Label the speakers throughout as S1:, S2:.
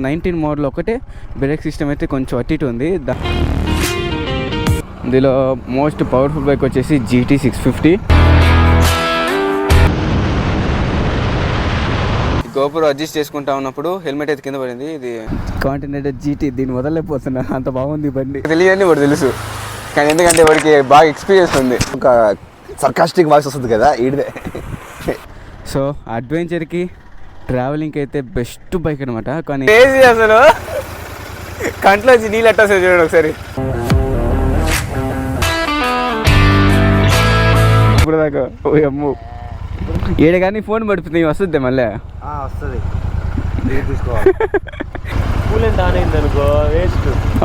S1: Nineteen model ఒకటే break system అయితే కొంచెం అటు ఇటు ఉంది. ఇందులో మోస్ట్ పవర్ఫుల్ బైక్ వచ్చేసి GT 650. గోపురం అడ్జస్ట్ చేసుకుంటా ఉన్నప్పుడు హెల్మెట్ అయితే కింద పడింది. ఇది కాంటినెంటల్ GT, దీన్ని వదలలేకపోతున్నా, అంత బాగుంది బండి. తెలియని వాడు తెలుసు, కానీ ఎందుకంటే వాడికి బాగా ఎక్స్పీరియన్స్ ఉంది.
S2: ఒక సర్కాస్టిక్ వాయిస్ వస్తుంది కదా ఈడిదే.
S1: సో అడ్వెంచర్కి ట్రావెలింగ్కి అయితే బెస్ట్ బైక్ అనమాట. కానీ అసలు కంట్లో వచ్చి నీళ్ళు అట్టేసి చూడండి ఒకసారి. ఇప్పుడు దాకా అమ్ము ఏడ కానీ ఫోన్ పడిపోతుంది, వస్తుంది మళ్ళీ
S2: వస్తుంది.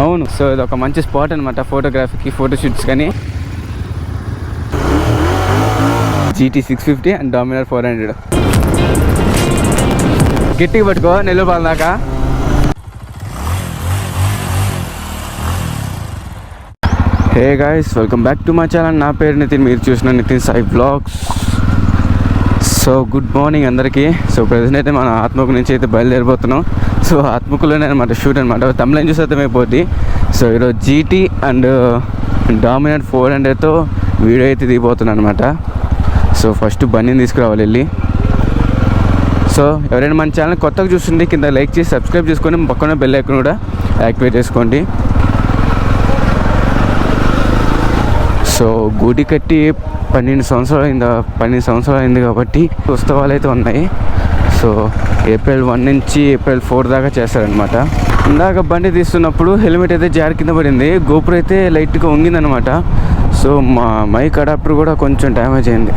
S1: అవును. సో ఇది ఒక మంచి స్పాట్ అనమాట ఫోటోగ్రఫీకి, ఫోటోషూట్స్. కానీ GT 650 అండ్ డామినర్ 400 గట్టిగా పట్టుకో నెల్లూరు దాకా. Hey guys, welcome back to my channel. నా పేరు నితిన్, మీరు చూసిన Nitin Sai vlogs. So good morning అందరికీ. సో ప్రజెంట్ అయితే మనం ఆత్మకు నుంచి అయితే బయలుదేరిపోతున్నాం. సో ఆత్మకులోనే అనమాట షూట్ అనమాట, తమిళం చూసి అర్థమైపోద్ది. సో ఈరోజు GT అండ్ డామినర్ 400తో వీడియో అయితే దిగిపోతున్నాను అనమాట. సో ఫస్ట్ బండిని తీసుకురావాలి వెళ్ళి. సో ఎవరైనా మన ఛానల్ కొత్తగా చూస్తుంటే కింద లైక్ చేసి సబ్స్క్రైబ్ చేసుకొని పక్కన బెల్ ఐకాన్ కూడా యాక్టివేట్ చేసుకోండి. సో గుడి కట్టి 12 సంవత్సరాలు అయింది కాబట్టి ఉత్సవాలు అయితే ఉన్నాయి. సో ఏప్రిల్ 1 నుంచి ఏప్రిల్ 4 దాకా చేస్తారనమాట. ఇందాక బండి తీస్తున్నప్పుడు హెల్మెట్ అయితే జారి కింద పడింది, గోపురం అయితే లైట్గా వంగిందనమాట. సో మా మైక్ అడాప్టర్ కూడా కొంచెం డ్యామేజ్ అయింది.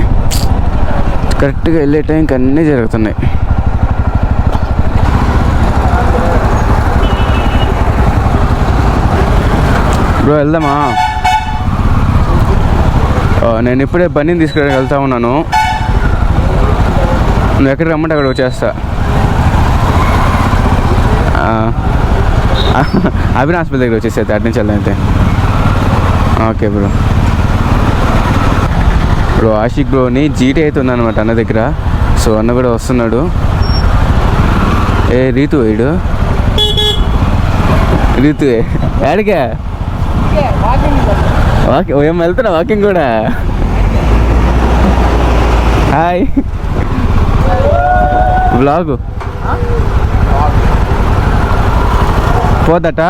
S1: కరెక్ట్గా వెళ్ళే టైంకి అన్నీ జరుగుతున్నాయి. బ్రో వెళ్దామా? నేను ఇప్పుడే బండిని తీసుకురావడానికి వెళ్తా ఉన్నాను. నువ్వు ఎక్కడికి రమ్మంటే అక్కడ వచ్చేస్తా. అభిన్ హాస్పిటల్ దగ్గర వచ్చేసి అయితే అటు నుంచి వెళ్దాం అయితే. Okay bro. Bro Ashiq బ్రోని GT అయితే ఉందన్నమాట అన్న దగ్గర. సో అన్న కూడా వస్తున్నాడు. ఏ రీతు వేడు రీతు ఏడికే వాకింగ్ ఏం వెళ్తున్నా వాకింగ్ కూడా. Hi vlog పోదట.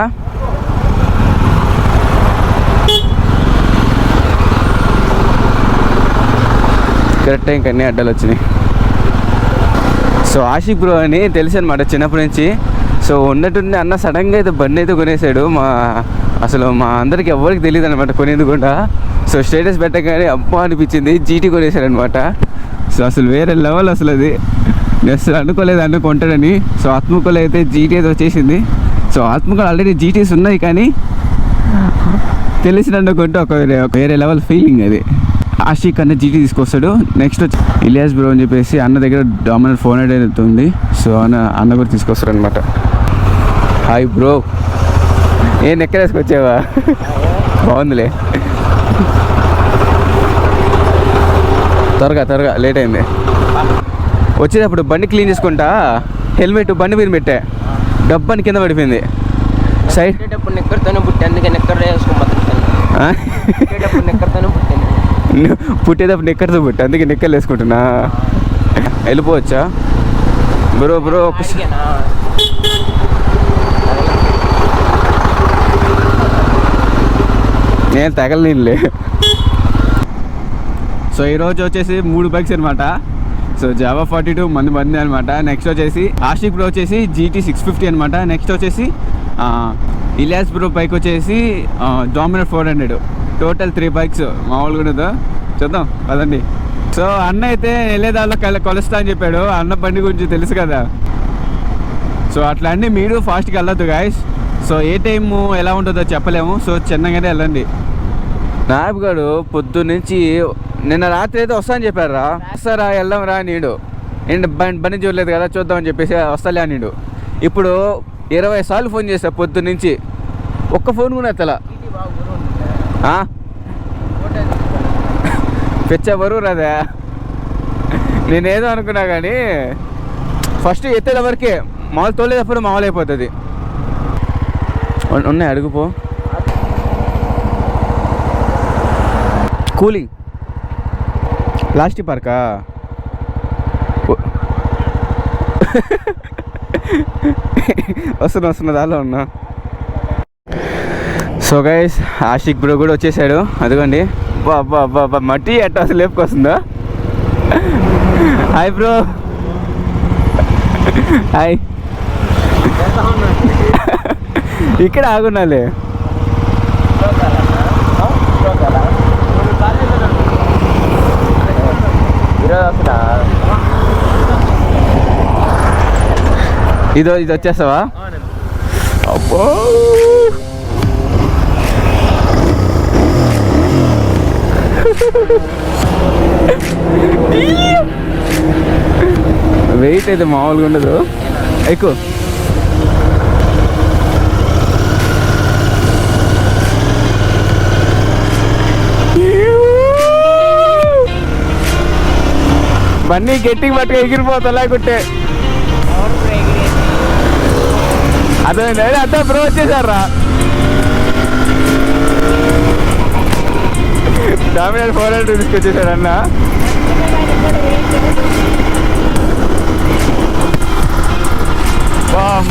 S1: కరెక్ట్ టైంకి అన్నీ అడ్డాలు వచ్చినాయి. సో ఆషిక్ బ్రో అని తెలుసు అనమాట చిన్నప్పటి నుంచి. సో ఉన్నట్టుండి అన్న సడన్గా అయితే బండి అయితే కొనేసాడు. అసలు మా అందరికి ఎవరికి తెలియదు అనమాట కొనేది కూడా. సో స్టేటస్ పెట్టగానే అబ్బా అనిపించింది, GT కొనేసాడు అనమాట. సో అసలు వేరే లెవెల్ అసలు అది. అసలు అనుకోలేదు అన్న కొంటాడని. సో ఆత్మకూలో అయితే GT అయితే వచ్చేసింది. సో ఆత్మకూలో ఆల్రెడీ GTs ఉన్నాయి, కానీ తెలిసిన కొంటే ఒక వేరే లెవెల్ ఫీలింగ్ అది. ఆషిక్ అన్న GT తీసుకొస్తాడు. నెక్స్ట్ వచ్చి ఇలియాస్ బ్రో అని చెప్పేసి అన్న దగ్గర డామినర్ 400 అయితే ఉంది. సో అన్న కూడా తీసుకొస్తాడు అనమాట. హాయ్ బ్రో, ఏ నెక్కలేసుకొచ్చావా? బాగుందిలే. త్వరగా లేట్ అయింది. వచ్చేటప్పుడు బండి క్లీన్ చేసుకుంటా హెల్మెట్ బండి మీద పెట్టా, డబ్బాని కింద పడిపోయింది. సైడ్ పుట్టేటప్పుడు నెక్కర్తో పుట్టి, అందుకే నెక్కలు వేసుకుంటున్నా. వెళ్ళిపోవచ్చా బ్రో? ఒకసారి నేను తగలనిలే. సో ఈరోజు వచ్చేసి 3 బైక్స్ అనమాట. సో జావా 42 మంది అనమాట. నెక్స్ట్ వచ్చేసి ఆషిక్ బ్రో వచ్చేసి GT 650 అనమాట. నెక్స్ట్ వచ్చేసి ఇలియాస్ బ్రో బైక్ వచ్చేసి డామినర్ 400. Total 3 bikes. మామూలుగా ఉండదు, చూద్దాం పదండి. సో అన్న అయితే వెళ్ళేదాల్లో కొలుస్తా అని చెప్పాడు. అన్న బండి గురించి తెలుసు కదా. సో అట్లా అన్నీ మీరు ఫాస్ట్గా వెళ్ళొద్దు గాయస్. సో ఏ టైము ఎలా ఉంటుందో చెప్పలేము. సో చిన్నగానే వెళ్ళండి. నాయబ్ గారు పొద్దున్నుంచి నిన్న రాత్రి అయితే వస్తా అని చెప్పారు. వస్తారా వెళ్దాం రా నీడు. నేను బండి చూడలేదు కదా, చూద్దామని చెప్పేసి వస్తాలే నీడు. ఇప్పుడు 20 సార్లు ఫోన్ చేశా పొద్దున్నుంచి, ఒక్క ఫోన్ కూడా ఎత్తలా. పెచ్చ బరువు రాదా? నేనేదో అనుకున్నా కానీ ఫస్ట్ ఎత్తేది వరకే మామూలు తోలేటప్పుడు మామూలు అయిపోతుంది. ఉన్నాయి అడుగుపో. కూలింగ్ ప్లాస్టిక్ పార్కా వస్తున్నా దానిలో ఉన్నా. సో గైస్ ఆషిక్ బ్రో కూడా వచ్చేసాడు. అదిగోండి బా మట్టి ఎట్ట అసలు లేపుకొస్తుందా. Hi bro. హాయ్. ఇక్కడ ఆగున్నాలే. ఇది వచ్చేస్తావా? అబ్బో వెయిట్ అయితే మామూలుగా ఉండదు. ఎక్కువ బండి గట్టిగా పట్టుకు ఎగిరిపోతా లేకుంటే. అదే అంతా బ్రో వచ్చేసారా. డామినర్ 400 తీసుకొచ్చేసాడు అన్న.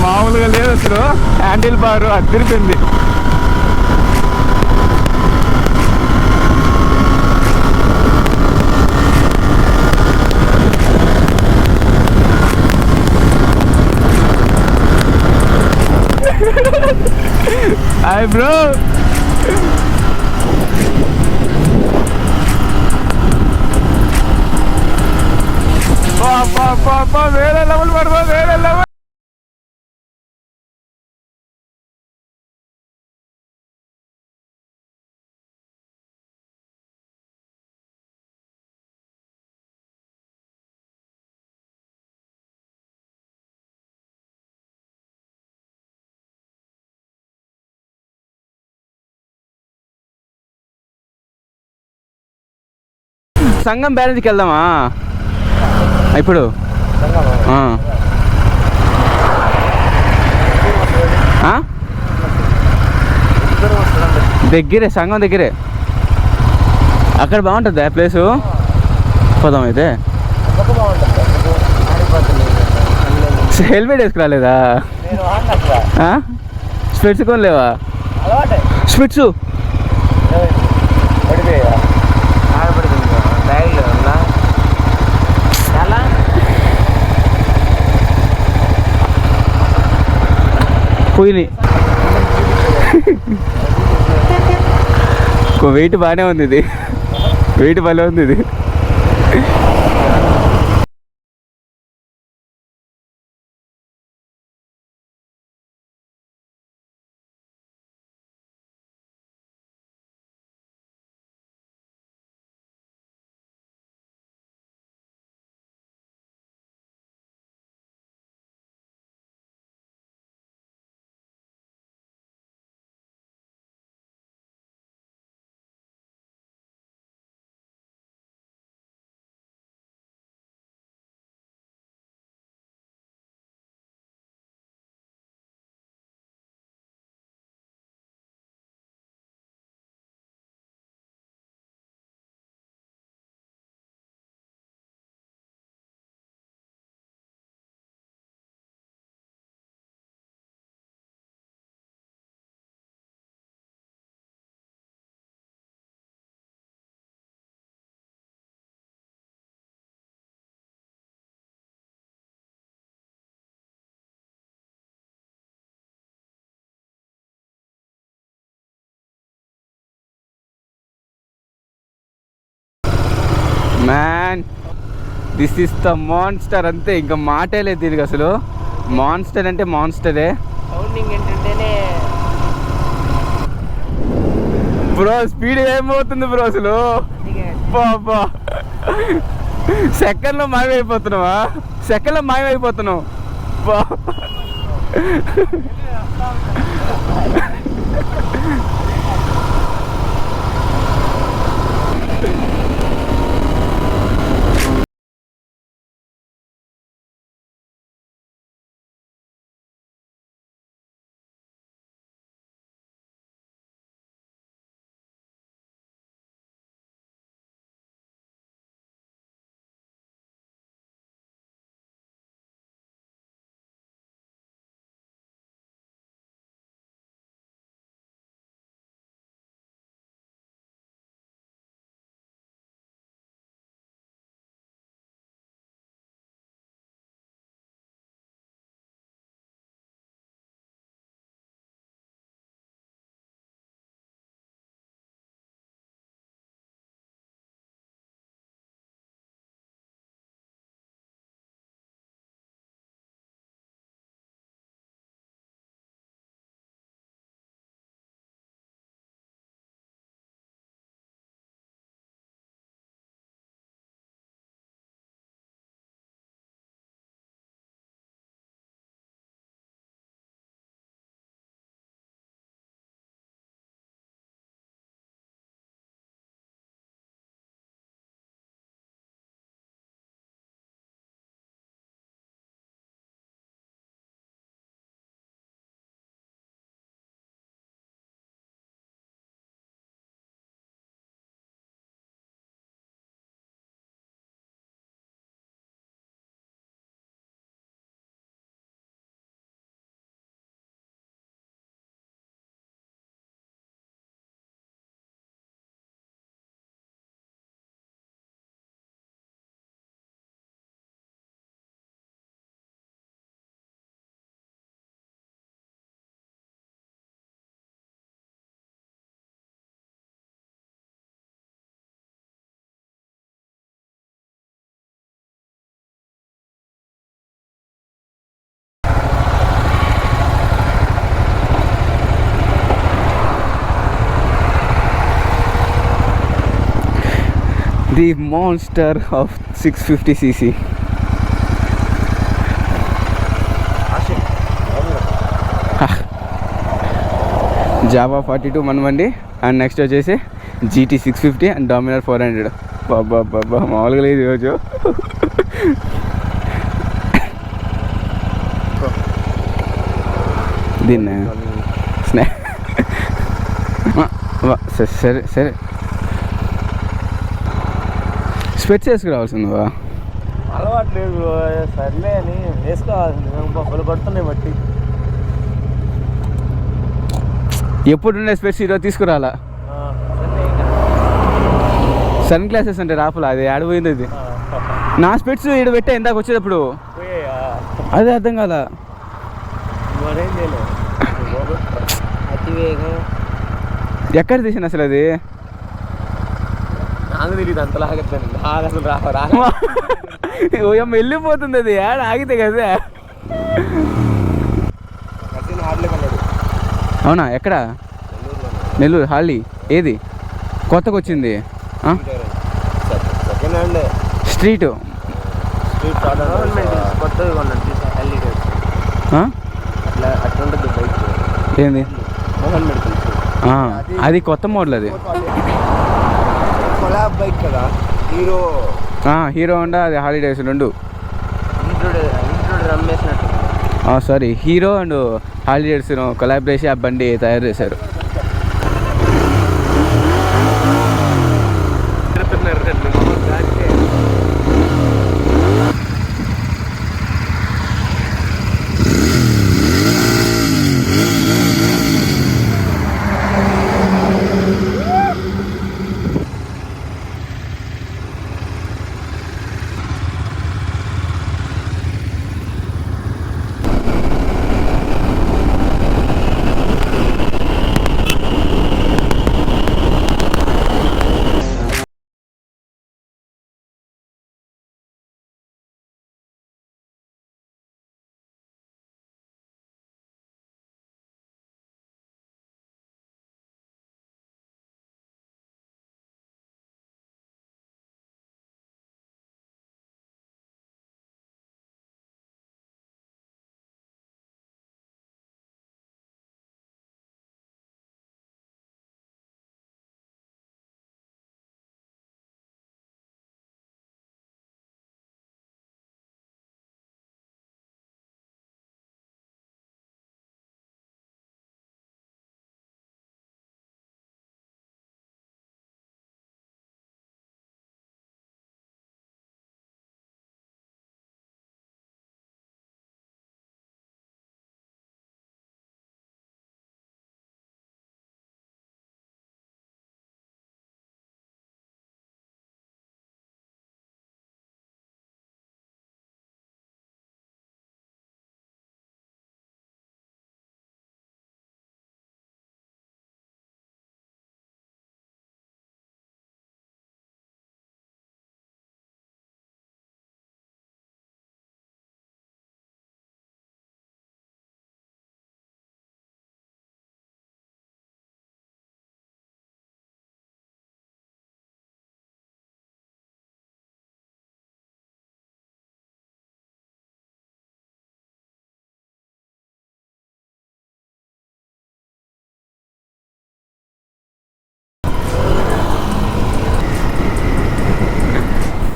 S1: మామూలుగా లేదు అసలు. హ్యాండిల్ బారు అదిరిపోయింది. Hi bro. వేరే లెవెల్ పడుకో, వేరే లెవెల్. సంగం బ్యారేజ్కి వెళ్దామా ఇప్పుడు? దగ్గరే, సంగం దగ్గరే. అక్కడ బాగుంటుంది ఆ ప్లేసు. పోదాం అయితే. హెల్మెట్ వేసుకురాలేదా? స్పెట్స్ కొనలేవా? స్పెట్స్ పోయినాయి. వెయిట్ బాగానే ఉంది ఇది. వెయిట్ భలే ఉంది ఇది. Man this is the monster. అంతే, ఇంకా మాటే లేదు దీనికి అసలు. మాన్స్టర్ అంటే మాన్స్టరే. బ్రో స్పీడ్ ఏమవుతుంది బ్రో అసలు. బాబా సెకండ్లో మాయమైపోతున్నావా? సెకండ్లో మాయమైపోతున్నావు బా. The monster of 650cc. Java 42 మన బండి. అండ్ నెక్స్ట్ వచ్చేసి GT 650 అండ్ డామినర్ 400. బాబా మామూలుగా లేదు ఈరోజు. దీన్ని సరే సరే స్పెట్స్ వేసుకురావాల్సిందివా?
S3: అలవాటు లేదు, సర్లే అని వేసుకోవాల్సింది. బొబ్బలు పడుతున్నాయి బట్టి.
S1: ఎప్పుడుండే స్పెట్స్ ఈరోజు తీసుకురాలా. సన్ గ్లాసెస్ అంటే రాపలా, అది ఆడిపోయింది. అది నా స్పెట్స్ ఈడ పెట్టా ఇందాక వచ్చేటప్పుడు, అదే అర్థం కాల. ఎక్కడ తీసిన అసలు అది?
S3: నాకు తెలియదు అంతలాగా అసలు రా
S1: ఓయమ్మ వెళ్ళిపోతుంది అది, ఆడ ఆగితే కదా. అవునా? ఎక్కడ? నెల్లూరు హాలీ. ఏది కొత్తగా వచ్చింది? స్ట్రీట్
S3: కొత్తగా కొన్నాను అట్లా ఉంటుంది బైక్.
S1: ఏంది?
S3: మోహన్ మెడికల్.
S1: అది కొత్త మోడల్. అది
S2: కొలాబ్ బైక్ కదా, హీరో.
S1: హీరో హోండా, అది హాలిడేస్ రెండు.
S3: రమ్మేసినట్టు.
S1: Sorry, Hero and holidays collab చేసి ఆ బండి తయారు చేశారు.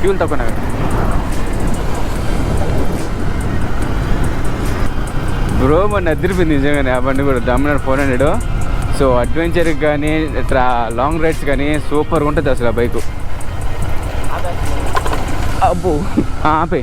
S1: ఫ్యూల్ తక్కువ బ్రో. మన అదిరిపోయింది నిజంగానే ఆ బండి కూడా, డామినర్ 400. సో అడ్వెంచర్కి కానీ లాంగ్ రైడ్స్ కానీ సూపర్గా ఉంటుంది అసలు ఆ బైకు. అబ్బో ఆపే.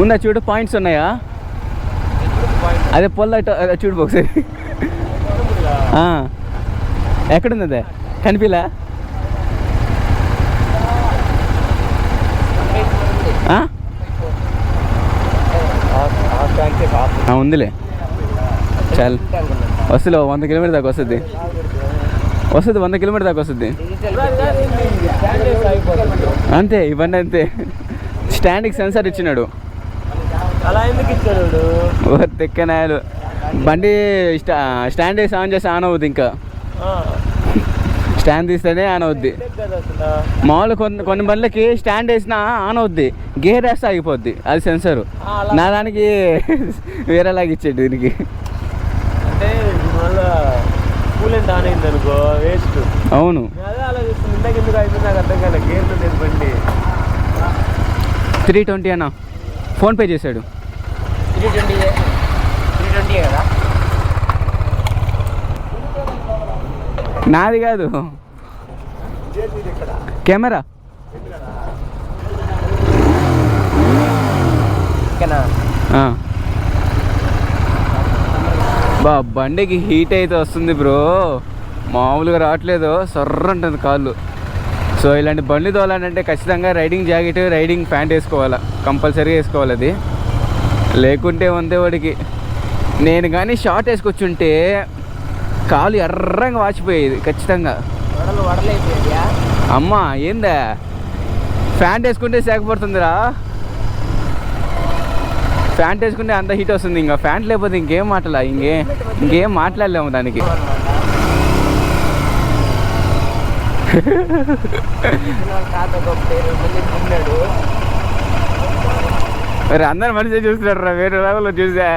S1: ఉందా చూడు, పాయింట్స్ ఉన్నాయా? అదే పొల్ల చూడు ఒకసారి. ఎక్కడుంది అదే కనిపిలా? ఉందిలే చాలు. వస్తుంది 100 కిలోమీటర్ దాకా వస్తుంది. 100 కిలోమీటర్ దాకా వస్తుంది అంతే. ఇవన్నీ అంతే. స్టాండ్కి సెన్సార్ ఇచ్చినాడు.
S3: అలా ఎందుకు ఇచ్చాడు?
S1: తెక్కనాయాలు. బండి స్టాండ్ వేసి ఆన్ చేసి ఆన్ అవుద్ది. ఇంకా స్టాండ్ తీస్తేనే ఆన్ అవుద్ది. మామూలు కొన్ని బండ్లకి స్టాండ్ వేసినా ఆన్ అవుద్ది, గేర్ వేస్తే ఆగిపోద్ది. అది సెన్సరు. నా దానికి వేరేలాగా ఇచ్చాడు దీనికి.
S3: అంటే మళ్ళీ కూలెంట్ ఆన్ అయింది అనుకో వేస్ట్.
S1: అవును.
S3: అదే ఆలోచిస్తుంది ఇందాక ఎందుకు అయిపోయింది నాకు అర్థం కాలే. గేర్లో లేదు బండి.
S1: 320 అన్న ఫోన్పే చేశాడు.
S3: 320 కదా?
S1: నాది కాదు, కెమెరా. బండికి హీట్ అయితే వస్తుంది బ్రో, మామూలుగా రావట్లేదు. సర్ర ఉంటుంది కాళ్ళు. సో ఇలాంటి బండి తోలాలంటే ఖచ్చితంగా రైడింగ్ జాకెట్, రైడింగ్ ప్యాంట్ వేసుకోవాలి, కంపల్సరీగా వేసుకోవాలి. అది లేకుంటే వందే వాడికి. నేను కానీ షార్ట్ వేసుకొచ్చుంటే కాలు ఎర్రంగా వాచిపోయేది ఖచ్చితంగా. అమ్మా ఏందా ప్యాంట్ వేసుకుంటే సేకపోతుందిరా. ప్యాంట్ వేసుకుంటే అంత హీట్ వస్తుంది. ఇంకా ప్యాంట్ లేకపోతే ఇంకేం మాట్లాడలేము దానికి. మరి అందరు మనిషి చూస్తున్నాడు రా, వేరే లెవెల్లో చూసా.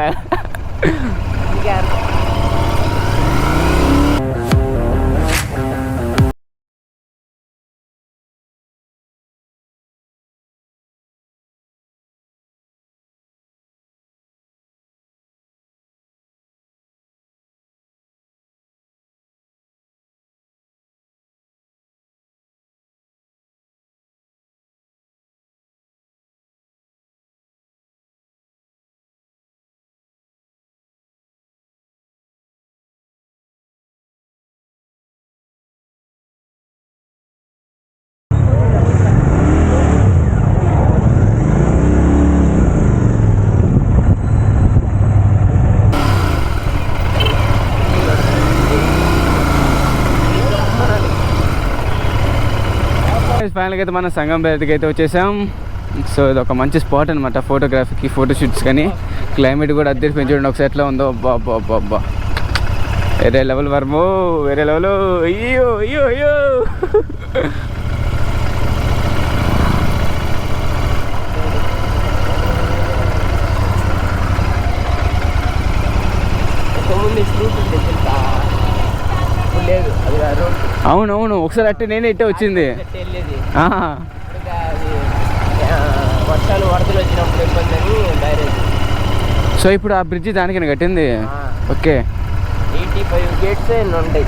S1: ఫైనల్గా అయితే మనం సంగం బయటకి అయితే వచ్చేసాం. సో ఇది ఒక మంచి స్పాట్ అనమాట ఫోటోగ్రఫీకి, ఫోటోషూట్స్ కానీ. క్లైమేట్ కూడా అద్దె పెంచండి ఒకసారి ఎట్లా ఉందో. బాబా వేరే లెవెల్ వర్మో, వేరే లెవెల్. అయ్యో అయ్యో అయ్యో. అవునవును, ఒకసారి అట్టే నేనే ఇట్టే వచ్చింది.
S3: వర్షాలు వరదలు వచ్చినప్పుడు ఇబ్బంది అని బ్యారేజ్.
S1: సో ఇప్పుడు ఆ బ్రిడ్జి దానికైనా కట్టింది. ఓకే,
S3: 85 గేట్స్ ఉంటాయి.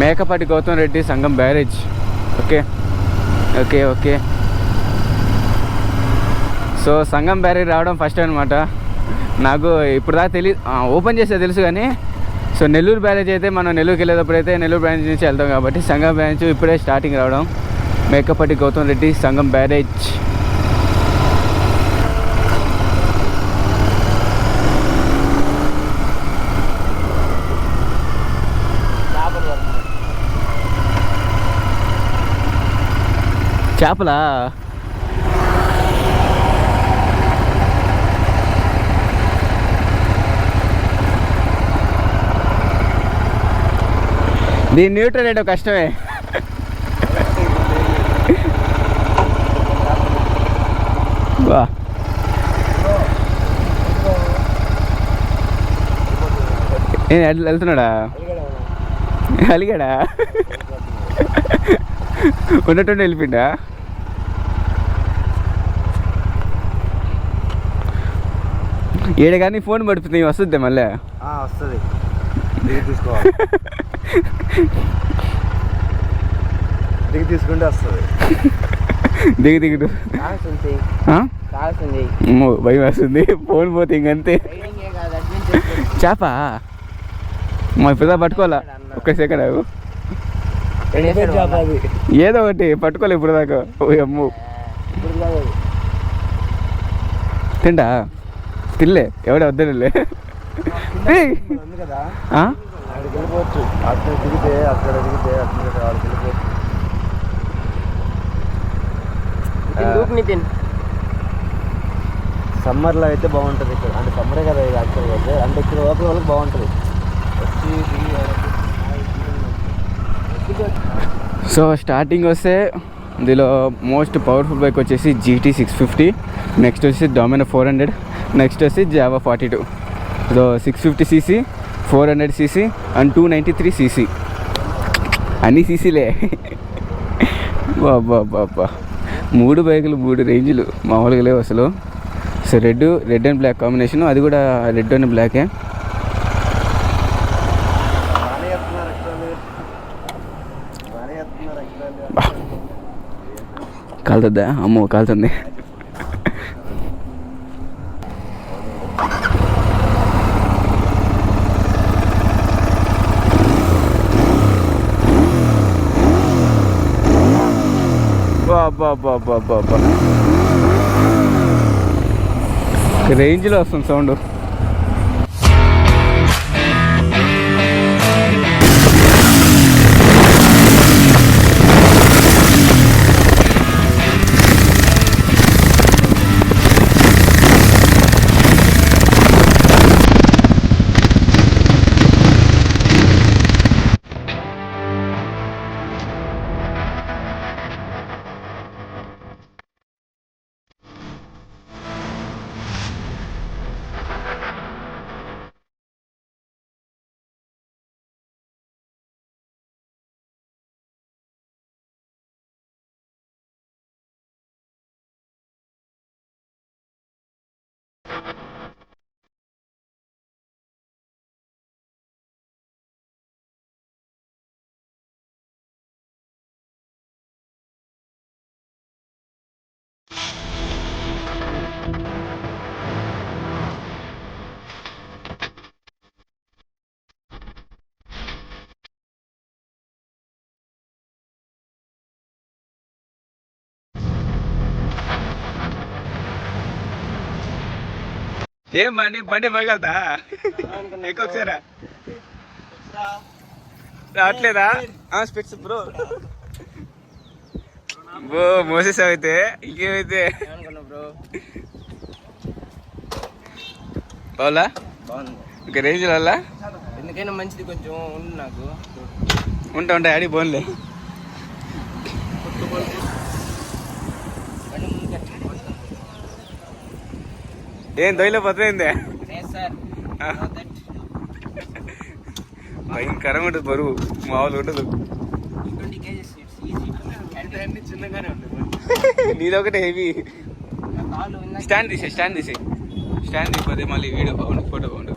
S1: Mekapati Goutham Reddy Sangam barrage. Okay okay okay. So Sangam barrage రావడం ఫస్ట్ అనమాట నాకు. ఇప్పుడు దాకా తెలియదు, ఓపెన్ చేస్తే తెలుసు కానీ. సో నెల్లూరు బ్యారేజ్ అయితే మనం నెల్లూరుకి వెళ్ళేటప్పుడు అయితే నెల్లూరు బ్రాంచ్ నుంచి వెళ్తాం కాబట్టి సంగం బ్రాంచ్ ఇప్పుడే స్టార్టింగ్ రావడం. మేకపాటి గౌతమ్ రెడ్డి సంగం బ్యారేజ్. చేపలా? దీన్ని న్యూట్రల్ వేయడం కష్టమే. వా నేను వెళ్తున్నాడా? అలిగాడా? ఉన్నట్టుండి వెళ్ళిపోయిందా? ఈడ కానీ ఫోన్ పడుతుంది, వస్తుంది మళ్ళీ.
S2: దిగి తీసుకుంటే వస్తుంది.
S1: దిగు దిగుడు భయం వేస్తుంది. ఫోన్ పోతే ఇంకంతే. చేప మా ఇప్పుడు పట్టుకోవాలా? ఒక్క సెకండ్ అవు. ఏదో ఒకటి పట్టుకోలే ఇప్పుడు దాకా. ఓ అమ్ము తింటా తినలే ఎవడే వద్దలే.
S2: వెళ్ళిపోవచ్చు అక్కడ దిగితే అక్కడ దిగితే అక్కడ వెళ్ళిపోవచ్చు. సమ్మర్లో అయితే బాగుంటుంది ఇక్కడ. అంటే సమ్మరే కదా ఇది యాక్చువల్గా అయితే. అంటే ఇక్కడ లోపల వాళ్ళకి బాగుంటుంది.
S1: సో స్టార్టింగ్ వస్తే ఇందులో మోస్ట్ పవర్ఫుల్ బైక్ వచ్చేసి GT 650, నెక్స్ట్ వచ్చేసి Dominar 400, నెక్స్ట్ వచ్చి Java 42. So 650cc, 400cc and 293cc అన్ని సీసీలే. బాబా 3 బైకులు 3 రేంజ్లు మామూలుగా లేవు అసలు. So red and black combination, అది కూడా రెడ్ అండ్ బ్లాకే. కాలుతుందా? అమ్మో కాలుతుంది. బాబా రేంజ్లో వస్తుంది సౌండ్. ఏం బండి పోగలుగుతా? ఎక్కువసారా రావట్లేదా? స్పెక్స్ బ్రో మోసేసావు అయితే. ఇంకేమైతే బావులా ఇంకా రేంజ్ వల్ల
S3: ఎందుకైనా మంచిది కొంచెం ఉండు. నాకు
S1: ఉంటా ఆడి బోన్లే. ఏం దొయ్యలో పత్రైందే? భయంకరంగా ఉంటుంది బరువు, మామూలు ఉండదు. నీదొకటి హెవీ. స్టాండ్ తీసిపోతే మళ్ళీ వీడియో బాగుండు, ఫోటో బాగుండు.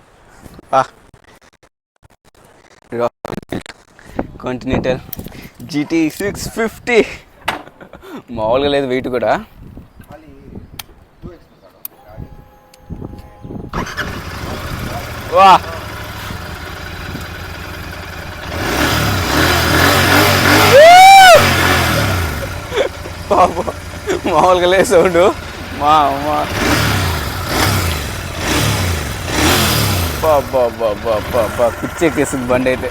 S1: కాంటినెంటల్ GT 650 మామూలుగా లేదు వెయిట్ కూడా. వా మామూలుగా లేదు సౌండ్. మా పిచ్చెక్కేస్తుంది బండి అయితే.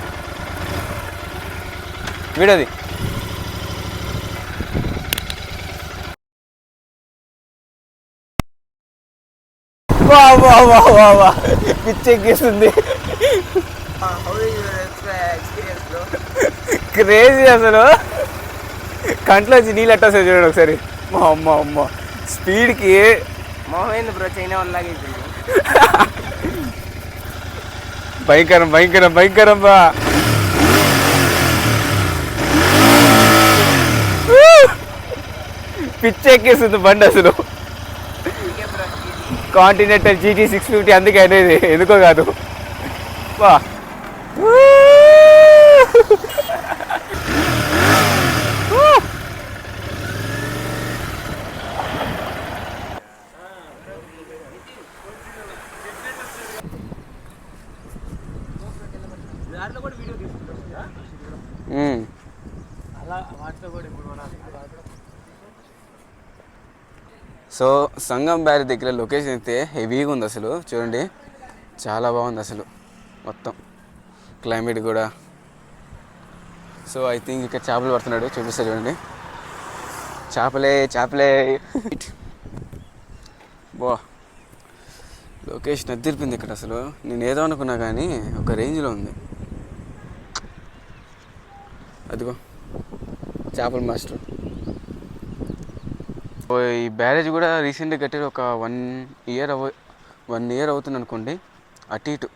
S1: వీడది పిచ్చెక్కేస్తుంది. క్రేజీ అసలు. కంట్లో వచ్చి నీళ్ళు అట్టొస్తాయి చూడండి ఒకసారి. మా అమ్మ స్పీడ్కి
S3: మోహేంద్ర బ్రో చైనా వాళ్ళలాగే
S1: భయంకరం బా. పిచ్చెక్కేస్తుంది బండి అసలు. కాంటినెంటల్ GT 650 అందుకే అనేది, ఎందుకో కాదు. వా
S3: దాంట్లో కూడా వీడియో తీసుకుంటా అలా వాటితో కూడా ఇప్పుడు మన
S1: సో సంగం బ్యారేజ్ దగ్గర లొకేషన్ అయితే హెవీగా ఉంది అసలు. చూడండి చాలా బాగుంది అసలు మొత్తం క్లైమేట్ కూడా. సో ఐ థింక్ ఇక్కడ చేపలు పడుతున్నాడు, చూపిస్తా చూడండి. చేపలే బా లొకేషన్ అదిరిపోయింది ఇక్కడ అసలు. నేను ఏదో అనుకున్నా కానీ ఒక రేంజ్లో ఉంది. అదిగో చేపల మాస్టర్. ఈ బ్యారేజ్ కూడా రీసెంట్గా కట్టారు, ఒక 1 ఇయర్ అవుతుంది అనుకోండి అటు ఇటు.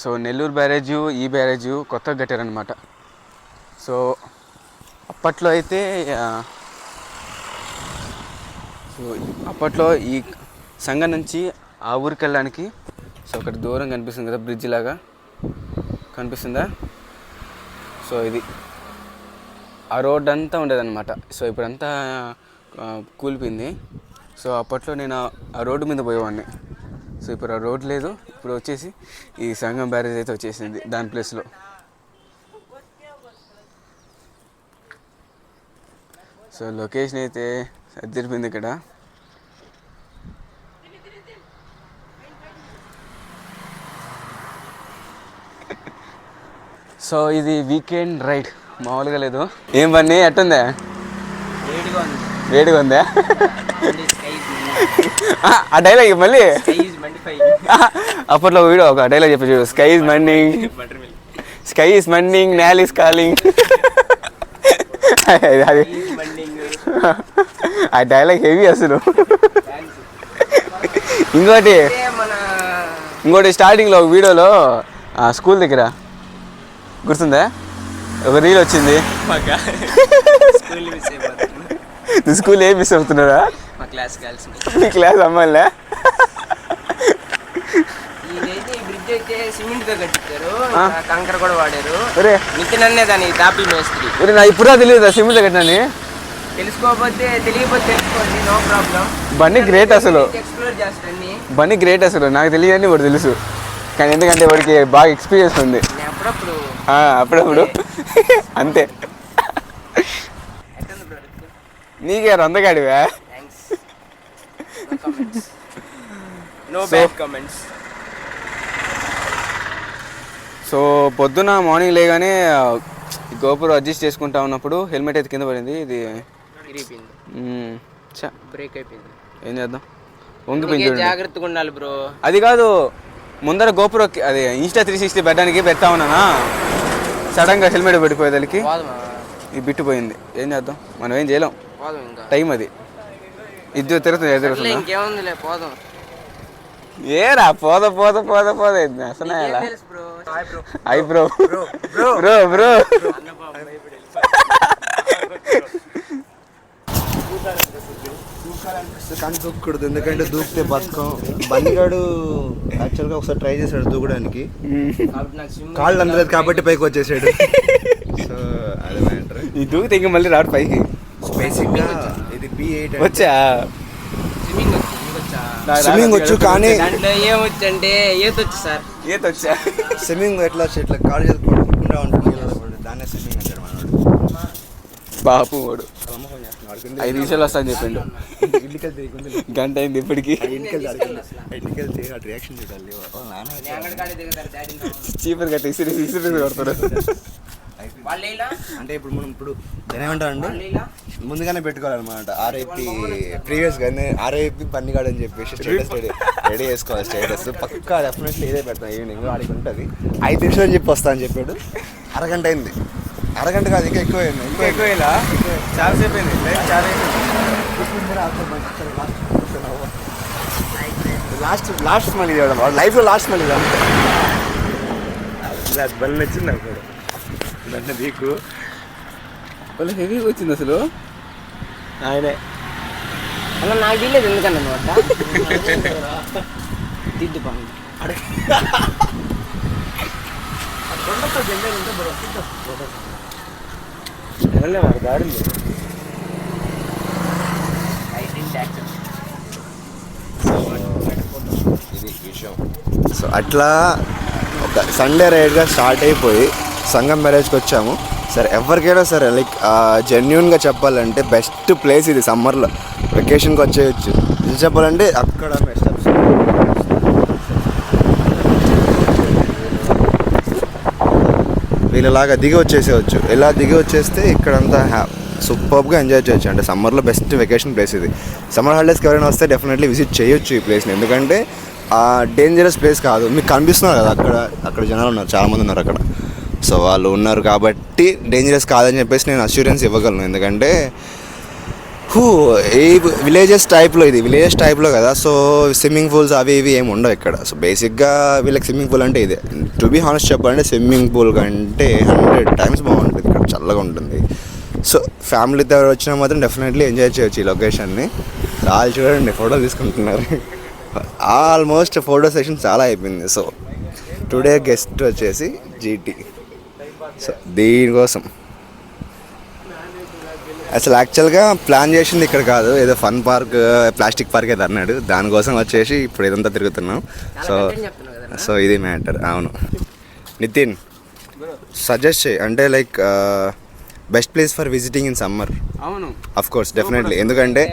S1: సో నెల్లూరు బ్యారేజు ఈ బ్యారేజు కొత్తగా కట్టారనమాట. సో అప్పట్లో అయితే ఈ సంగం నుంచి ఆ ఊరికి వెళ్ళడానికి సో అక్కడ దూరం కనిపిస్తుంది కదా బ్రిడ్జ్ లాగా కనిపిస్తుందా. సో ఇది ఆ రోడ్ అంతా ఉండేదన్నమాట. సో ఇప్పుడంతా కూలిపోయింది. సో అప్పట్లో నేను ఆ రోడ్డు మీద పోయేవాడిని. సో ఇప్పుడు ఆ రోడ్ లేదు, ఇప్పుడు వచ్చేసి ఈ సంగం బ్యారేజ్ అయితే వచ్చేసింది దాని ప్లేస్లో. సో లొకేషన్ అయితే అదిరిపోయింది ఇక్కడ. సో ఇది వీకెండ్ రైడ్ మామూలుగా లేదు. ఏం పని ఎట్టుందా? వేడిగా ఉందా? ఆ డైలాగ్ మళ్ళీ అప్పట్లో వీడియో ఒక డైలాగ్ చెప్పి చూడు, స్కై ఈజ్ మండింగ్ నేల్ ఈజ్ కాలింగ్. అది ఆ డైలాగ్ హెవీ అసలు. ఇంకోటి స్టార్టింగ్లో ఒక వీడియోలో స్కూల్ దగ్గర గుర్తుందా ఒక రీల్ వచ్చింది. స్కూల్ ఏం మిస్ అవుతున్నారా? మీ క్లాస్ అమ్మాయిలే.
S4: బ్రిడ్జ్ అయితే సిమెంట్ తో కట్టించారు, కంకర కూడా వాడారు. నితిన్ దాని తాపి మేస్త్రి.
S1: నా ఇప్పుడు తెలియదు సిమెంట్ తో కట్టినని.
S4: తెలియకపోతే తెలుసుకోండి, నో ప్రాబ్లం.
S1: బండి గ్రేట్ అసలు.
S4: ఎక్స్ప్లోర్ చేస్తాను.
S1: బండి గ్రేట్ అసలు. నాకు తెలియదని వాడు తెలుసు, కానీ ఎందుకంటే వాడికి బాగా ఎక్స్పీరియన్స్ ఉంది. అప్పుడప్పుడు అంతే. నీకే రందగాడివా? సో పొద్దున మార్నింగ్ లేగానే గోపురం అడ్జస్ట్ చేసుకుంటా ఉన్నప్పుడు హెల్మెట్ అయితే కింద పడింది. ఇది
S4: బ్రేక్ అయిపోయింది.
S1: ఏం చేద్దాం, వంగిపోయింది.
S4: జాగ్రత్తగా ఉండాలి బ్రో.
S1: అది కాదు, ముందర గోపురం అది ఇన్స్టా 360 పెట్టడానికి పెడతా ఉన్నానా, సడన్గా హెల్మెట్ పెట్టుకోయేదానికి ఈ బిట్టు పోయింది. ఏం చేద్దాం, మనం ఏం చేయలేం, టైం అది. ఇది తిరుగుతుంది
S4: ఇంకేముందిలే, పోదాం.
S1: ఏరా పోద అసలు ఐ బ్రో బ్రో బ్రో.
S2: కానీ దూకూడదు, ఎందుకంటే దూకితే బతకం. బండిగాడు యాక్చువల్గా ఒకసారి ట్రై చేశాడు దూకడానికి, కాళ్ళు అందలేదు కాబట్టి పైకి వచ్చేసాడు. సో అదే మ్యాటర్.
S1: ఈ దూకితే ఇంకా మళ్ళీ రాడు పైకి.
S2: బేసిక్గా ఇది B8
S1: వచ్చా
S2: స్విమ్మింగ్ వచ్చు, కానీ
S4: ఏమొచ్చంటే ఈతొచ్చు సార్.
S1: ఈతొచ్చా?
S2: స్విమ్మింగ్ ఎట్లా ఇట్లా కాళ్ళు చేతి కొట్టుకుంటా ఉంటుంది, దాన్నే స్విమ్మింగ్ అంటాడు మనవాడు.
S1: బాపు వాడు 5 నిమిషాలు వస్తా అని చెప్పిండు. గంట అయింది ఇప్పటికి.
S2: ఇంటికెళ్తే రియాక్షన్ చూడాలి.
S1: చీపర్ కట్టి ఇసిరి కొడతాడు.
S2: అంటే ఇప్పుడు మనం ఏమంటారండి, ముందుగానే పెట్టుకోవాలన్నమాట. ఆర్ఐపి ప్రీవియస్గా ఆర్ఐపి పన్నిగాడు అని చెప్పేసి స్టేటస్ రెడీ చేసుకోవాలి. స్టేటస్ పక్కా డెఫినెట్లీ ఇదే పెడతాను. ఈవినింగ్ వాడికి ఉంటుంది. 5 నిమిషాలు అని చెప్పి వస్తా అని చెప్పాడు. అరగంట అయింది. అరగంట కాదు, ఇంకా ఎక్కువ అయింది.
S1: ఎక్కువ చాలాసేపు అయింది.
S2: లాస్ట్ మళ్ళీ చేయడం లైఫ్లో లాస్ట్ మళ్ళీ బల్ నచ్చింది నాకు. నన్ను నీకు
S1: వాళ్ళు హెవీగా వచ్చింది అసలు.
S4: ఆయనే అలా నాకు తెలియదు ఎందుకన్నమాట. దిద్దు బాగుంది.
S2: దారింది. సో అట్లా ఒక సండే రైడ్గా స్టార్ట్ అయిపోయి సంగం బ్యారేజ్కి వచ్చాము. సరే ఎవరికైనా సరే లైక్ జెన్యున్గా చెప్పాలంటే బెస్ట్ ప్లేస్ ఇది. సమ్మర్లో వెకేషన్కి వచ్చేయచ్చు. ఇది చెప్పాలంటే అక్కడ స్టెప్స్ వీళ్ళలాగా దిగి వచ్చేసేయచ్చు. ఇలా దిగి వచ్చేస్తే ఇక్కడంతా సూపర్గా ఎంజాయ్ చేయొచ్చు. అంటే సమ్మర్లో బెస్ట్ వెకేషన్ ప్లేస్ ఇది. సమ్మర్ హాలిడేస్కి ఎవరైనా వస్తే డెఫినెట్లీ విజిట్ చేయొచ్చు ఈ ప్లేస్ని. ఎందుకంటే డేంజరస్ ప్లేస్ కాదు. మీకు కనిపిస్తున్నారు కదా అక్కడ జనాలు ఉన్నారు, చాలామంది ఉన్నారు అక్కడ. సో వాళ్ళు ఉన్నారు కాబట్టి డేంజరస్ కాదని చెప్పేసి నేను అష్యూరెన్స్ ఇవ్వగలను. ఎందుకంటే ఈ విలేజెస్ టైప్లో కదా. సో స్విమ్మింగ్ పూల్స్ అవి ఇవి ఏమి ఉండవు ఇక్కడ. సో బేసిక్గా వీళ్ళకి స్విమ్మింగ్ పూల్ అంటే ఇదే. టు బీ హానెస్ట్ చెప్పాలంటే స్విమ్మింగ్ పూల్ కంటే 100 times బాగుంటుంది. ఇక్కడ చల్లగా ఉంటుంది. సో ఫ్యామిలీతో వచ్చినా మాత్రం డెఫినెట్లీ ఎంజాయ్ చేయొచ్చు ఈ లొకేషన్ని. వాళ్ళు చూడండి ఫోటోలు తీసుకుంటున్నారు. ఆల్మోస్ట్ ఫోటో సెషన్ చాలా అయిపోయింది. సో టుడే గెస్ట్ వచ్చేసి జీటీ. సో దీనికోసం అసలు యాక్చువల్గా ప్లాన్ చేసింది ఇక్కడ కాదు, ఏదో ఫన్ పార్క్ ప్లాస్టిక్ పార్క్ ఏదో అన్నాడు. దానికోసం వచ్చేసి ఇప్పుడు ఇదంతా తిరుగుతున్నాం. సో ఇది మ్యాటర్. అవును నితిన్ సజెస్ట్ చేయి. అంటే like best place for visiting in summer.
S1: అవును
S2: అఫ్ కోర్స్ డెఫినెట్లీ. ఎందుకంటే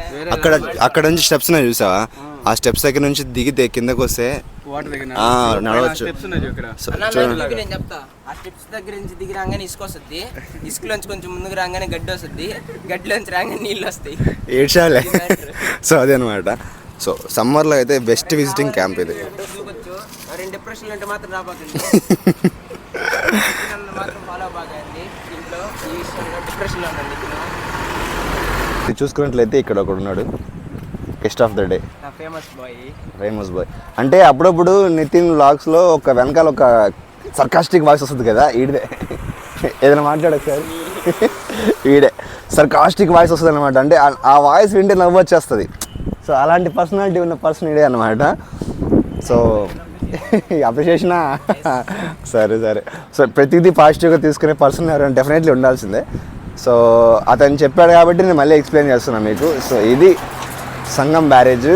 S2: అక్కడ నుంచి స్టెప్స్ ఉన్నాయి చూసావా, ఆ స్టెప్స్ దగ్గర నుంచి దిగితే కిందకు వస్తే నడవచ్చు.
S4: నేను చెప్తా. ఆ స్టెప్స్ దగ్గర నుంచి దిగి రాగానే ఇసుక వస్తుంది, ఇసుకలోంచి కొంచెం ముందుకు రాగానే గడ్డి వస్తుంది, గడ్డిలోంచి రాగానే నీళ్ళు వస్తాయి.
S2: ఏడ్చాలే. సో అదే అనమాట. సో సమ్మర్లో అయితే బెస్ట్ విజిటింగ్ క్యాంప్ ఇది.
S4: చూపొచ్చు. డిప్రెషన్ అంటే మాత్రం రాబోతుంది. మాత్రం ఫాలో బాగాండి ఇంట్లో ఈ విషయంలో డిప్రెషన్లో ఉండండి.
S2: చూసుకున్నట్లయితే ఇక్కడ ఒకడు ఉన్నాడు, guest of the day,
S4: famous
S2: boy. అంటే అప్పుడప్పుడు నితిన్ వ్లాగ్స్లో ఒక వెనకాల ఒక సర్కాస్టిక్ వాయిస్ వస్తుంది కదా, ఈడిదే. ఏదైనా మాట్లాడక సార్, ఈడే సర్కాస్టిక్ వాయిస్ వస్తుంది అనమాట. అంటే ఆ వాయిస్ వింటే నవ్వు వచ్చేస్తుంది. సో అలాంటి పర్సనాలిటీ ఉన్న పర్సన్ ఈడే అనమాట. సో అప్రిషియేషనా? సరే. సో ప్రతిదీ పాజిటివ్గా తీసుకునే పర్సన్ ఎవరైనా డెఫినెట్లీ ఉండాల్సిందే. సో అతను చెప్పాడు కాబట్టి నేను మళ్ళీ ఎక్స్ప్లెయిన్ చేస్తున్నాను మీకు. సో ఇది సంగం బ్యారేజ్.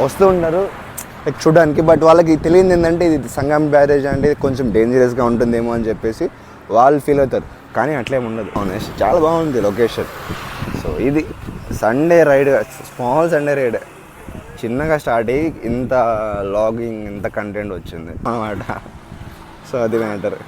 S2: వస్తూ ఉంటారు చూడడానికి, బట్ వాళ్ళకి తెలియదు ఏంటంటే ఇది సంగం బ్యారేజ్ అంటే కొంచెం డేంజరస్గా ఉంటుందేమో అని చెప్పేసి వాళ్ళు ఫీల్ అవుతారు. కానీ అట్లేం ఉండదు. ఆనెస్ట్ చాలా బాగుంది లొకేషన్. సో ఇది Sunday ride, small Sunday ride. చిన్నగా స్టార్ట్ అయ్యి ఇంత లాగింగ్, ఇంత కంటెంట్ వచ్చింది అన్నమాట. సో అది matter.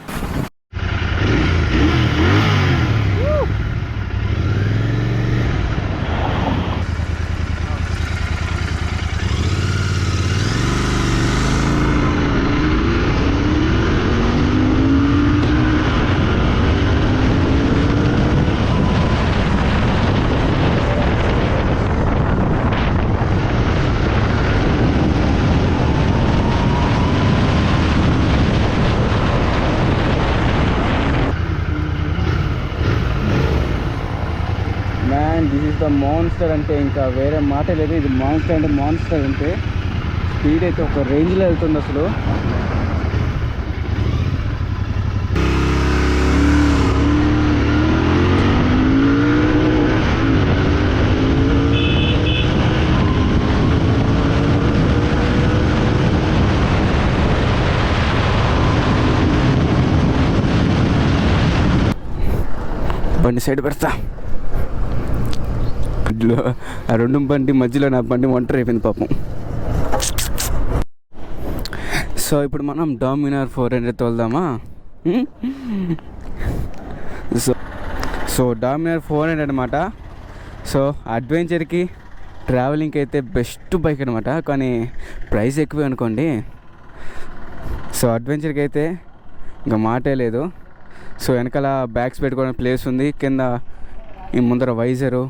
S1: This is the monster. అంటే ఇంకా వేరే మాట లేదు. ఇది మాన్స్టర్ అంటే మాన్స్టర్. అంటే స్పీడ్ అయితే ఒక రేంజ్లో వెళ్తుంది అసలు. బండి సైడ్ పెడతా. ఆ రెండు బండి మధ్యలో నా బండి ఒంటరి అయిపోయింది పాపం. సో ఇప్పుడు మనం డామినార్ 400 తోలుదామా? సో డామినార్ 400 అనమాట. సో అడ్వెంచర్కి ట్రావెలింగ్కి అయితే బెస్ట్ బైక్ అనమాట. కానీ ప్రైస్ ఎక్కువే అనుకోండి. సో అడ్వెంచర్కి అయితే ఇంకా మాటే లేదు. సో వెనకాల బ్యాగ్స్ పెట్టుకోవడానికి ప్లేస్ ఉంది. కింద ఈ ముందర వైజరు,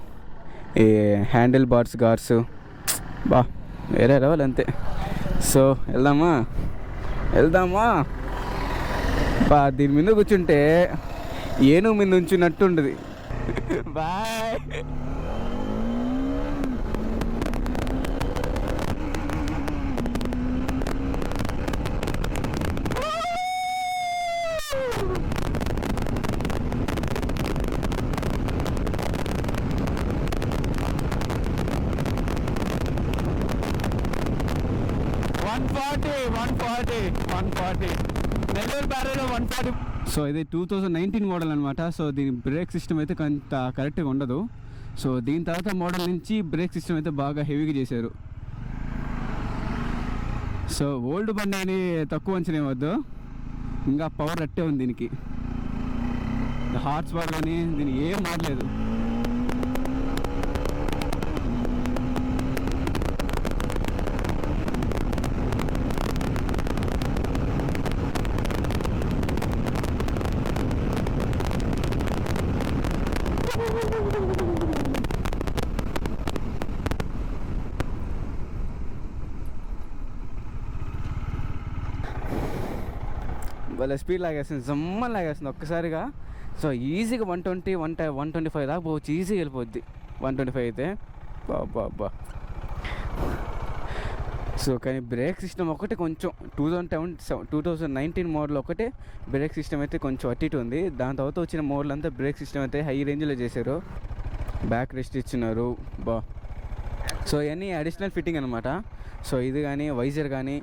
S1: ఈ హ్యాండిల్ బార్స్, గార్స్ వేరే లెవెల్ అంతే. సో వెళ్దామా దీని మీద కూర్చుంటే ఏనుగు మీద ఉంచున్నట్టు ఉంటుంది. బాయ్. 140 నెల్లూరు బ్యారేలో 140. సో ఇది 2019 మోడల్ అనమాట. సో దీని బ్రేక్ సిస్టమ్ అయితే కొంత కరెక్ట్గా ఉండదు. సో దీని తర్వాత మోడల్ నుంచి బ్రేక్ సిస్టమ్ అయితే బాగా హెవీగా చేశారు. సో ఓల్డ్ బండి అని తక్కువ అంచనా వద్దు, ఇంకా పవర్ అట్టే ఉంది దీనికి. హార్స్ పవర్ కానీ దీనికి ఏం మారలేదు. వాళ్ళ స్పీడ్ లాగేస్తుంది, జమ్మని లాగేస్తుంది ఒక్కసారిగా. సో ఈజీగా 120, 125 దాకా పోవచ్చు, ఈజీగా వెళ్ళిపోద్ది 125 అయితే. బాబా. సో కానీ బ్రేక్ సిస్టమ్ ఒకటి కొంచెం 2019 మోడల్ ఒకటే బ్రేక్ సిస్టమ్ అయితే కొంచెం అటు ఇటు ఉంది. దాని తర్వాత వచ్చిన మోడల్ అంతా బ్రేక్ సిస్టమ్ అయితే హై రేంజ్లో చేశారు. బ్యాక్ రెస్ట్ ఇచ్చినారు సో ఇవన్నీ అడిషనల్ ఫిట్టింగ్ అనమాట. సో ఇది కానీ వైజర్ కానీ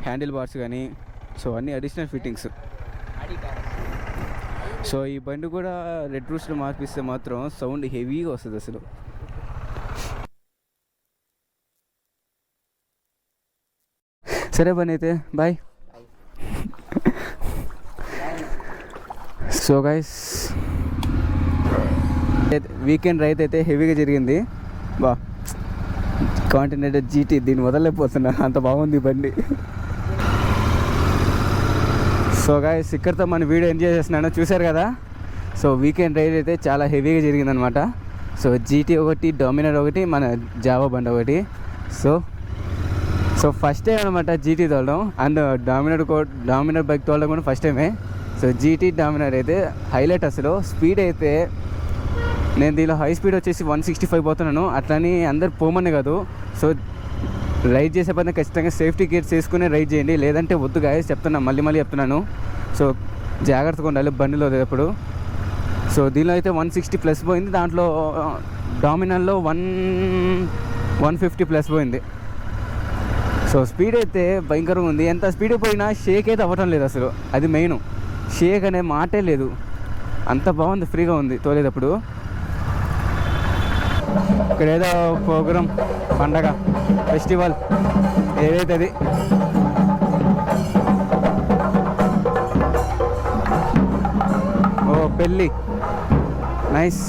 S1: హ్యాండిల్ బార్స్ కానీ సో అన్నీ అడిషనల్ ఫిట్టింగ్స్. సో ఈ బండి కూడా రెడ్ రూస్లో మార్పిస్తే మాత్రం సౌండ్ హెవీగా వస్తుంది అసలు. సరే బండి అయితే boy. So guys weekend ride అయితే హెవీగా జరిగింది. కాంటినెంటల్ జీటీ దీన్ని వదలలేకపోతున్నా, అంత బాగుంది బండి. సో గైస్ ఇక్కడితో మన వీడియో ఎంజాయ్ చేస్తున్నాను, చూశారు కదా. సో వీకెండ్ రైడ్ అయితే చాలా హెవీగా జరిగిందనమాట. సో జీటీ ఒకటి, డామినర్ ఒకటి, మన జావా బండి ఒకటి. సో ఫస్ట్ టైం అనమాట జీటీ తోలడం, అండ్ డామినర్ బైక్ తోలడం కూడా ఫస్ట్ టైమే. సో జీటీ డామినర్ అయితే హైలైట్ అసలు. స్పీడ్ అయితే నేను దీనిలో హై స్పీడ్ వచ్చేసి 165 పోతున్నాను. అట్లని అందరు పోమని కాదు. సో రైడ్ చేసే పని ఖచ్చితంగా సేఫ్టీ గేర్స్ వేసుకుని రైడ్ చేయండి, లేదంటే వద్దు గాయస్ చెప్తున్నా, మళ్ళీ చెప్తున్నాను. సో జాగ్రత్తగా ఉండాలి బండిలో ఎప్పుడు. సో దీనిలో అయితే 160 ప్లస్ పోయింది, దాంట్లో డామినర్లో 150 ప్లస్ పోయింది. సో స్పీడ్ అయితే భయంకరంగా ఉంది. ఎంత స్పీడ్ పోయినా షేక్ అయితే అవ్వటం లేదు అసలు, అది మెయిన్. షేక్ అనే మాటే లేదు, అంత బాగుంది, ఫ్రీగా ఉంది తోలేటప్పుడు. ఇక్కడ ఏదో ప్రోగ్రామ్, పండగ, ఫెస్టివల్ ఏదైతే అది. ఓ పెళ్ళి, నైస్.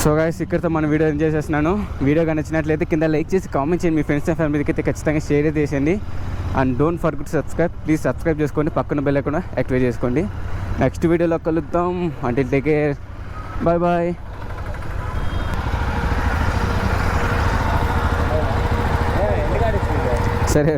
S1: సో గైస్ ఇక్కడితో మన వీడియో ఎంజాయ్ చేస్తున్నాను. వీడియో కానీ నచ్చినట్లయితే కింద లైక్ చేసి కామెంట్ చేయండి, మీ ఫ్రెండ్స్ అండ్ ఫ్యామిలీకి అయితే ఖచ్చితంగా షేర్ అయితే చేసేయండి. And don't forget subscribe, please subscribe చేసుకోండి, పక్కన బెల్ ఐకాన్ యాక్టివేట్ చేసుకోండి. నెక్స్ట్ వీడియోలో కలుద్దాం. Until take care, bye bye. సరే.